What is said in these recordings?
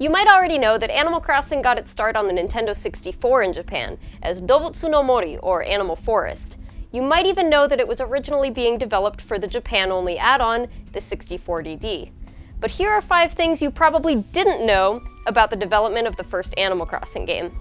You might already know that Animal Crossing got its start on the Nintendo 64 in Japan, as Doubutsu no Mori, or Animal Forest. You might even know that it was originally being developed for the Japan-only add-on, the 64DD. But here are 5 things you probably didn't know about the development of the first Animal Crossing game.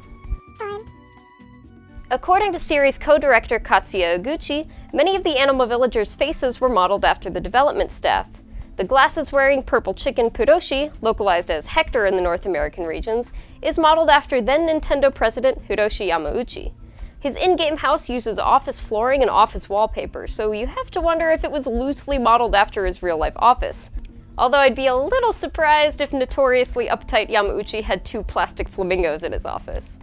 According to series co-director Katsuya Eguchi, many of the animal villagers' faces were modeled after the development staff. The glasses-wearing purple chicken Puroshi, localized as Hector in the North American regions, is modeled after then-Nintendo president Hiroshi Yamauchi. His in-game house uses office flooring and office wallpaper, so you have to wonder if it was loosely modeled after his real-life office. Although I'd be a little surprised if notoriously uptight Yamauchi had 2 plastic flamingos in his office.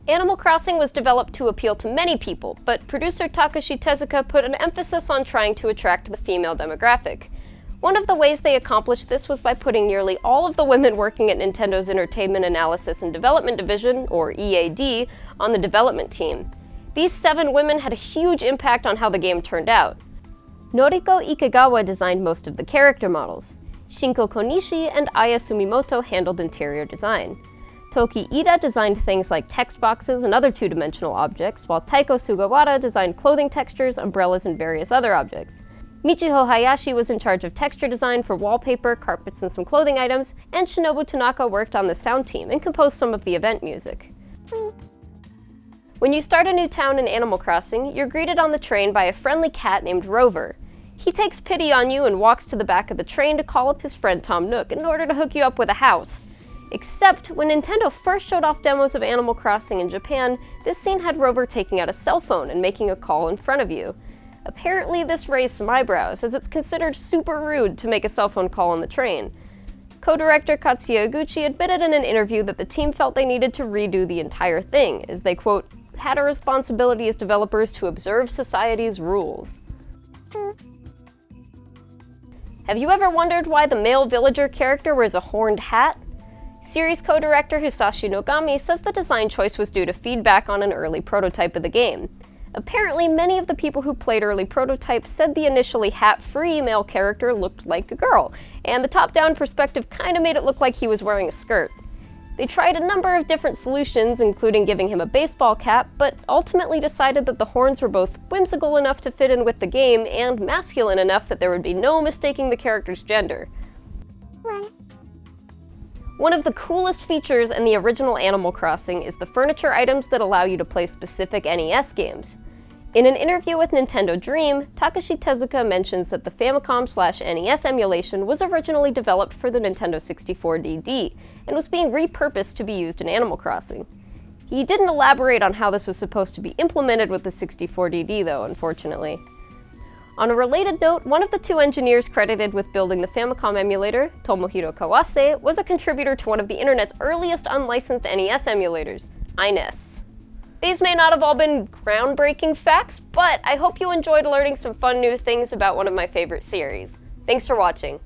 Animal Crossing was developed to appeal to many people, but producer Takashi Tezuka put an emphasis on trying to attract the female demographic. One of the ways they accomplished this was by putting nearly all of the women working at Nintendo's Entertainment Analysis and Development Division, or EAD, on the development team. These 7 women had a huge impact on how the game turned out. Noriko Ikegawa designed most of the character models. Shinko Konishi and Aya Sumimoto handled interior design. Toki Ida designed things like text boxes and other two-dimensional objects, while Taiko Sugawara designed clothing textures, umbrellas, and various other objects. Michiho Hayashi was in charge of texture design for wallpaper, carpets, and some clothing items, and Shinobu Tanaka worked on the sound team and composed some of the event music. When you start a new town in Animal Crossing, you're greeted on the train by a friendly cat named Rover. He takes pity on you and walks to the back of the train to call up his friend Tom Nook in order to hook you up with a house. Except, when Nintendo first showed off demos of Animal Crossing in Japan, this scene had Rover taking out a cell phone and making a call in front of you. Apparently this raised some eyebrows, as it's considered super rude to make a cell phone call on the train. Co-director Katsuya Eguchi admitted in an interview that the team felt they needed to redo the entire thing, as they, quote, had a responsibility as developers to observe society's rules. Have you ever wondered why the male villager character wears a horned hat? Series co-director Hisashi Nogami says the design choice was due to feedback on an early prototype of the game. Apparently, many of the people who played early prototypes said the initially hat-free male character looked like a girl, and the top-down perspective kinda made it look like he was wearing a skirt. They tried a number of different solutions, including giving him a baseball cap, but ultimately decided that the horns were both whimsical enough to fit in with the game and masculine enough that there would be no mistaking the character's gender. One of the coolest features in the original Animal Crossing is the furniture items that allow you to play specific NES games. In an interview with Nintendo Dream, Takashi Tezuka mentions that the Famicom/NES emulation was originally developed for the Nintendo 64DD, and was being repurposed to be used in Animal Crossing. He didn't elaborate on how this was supposed to be implemented with the 64DD though, unfortunately. On a related note, one of the 2 engineers credited with building the Famicom emulator, Tomohiro Kawase, was a contributor to one of the internet's earliest unlicensed NES emulators, iNES. These may not have all been groundbreaking facts, but I hope you enjoyed learning some fun new things about one of my favorite series. Thanks for watching.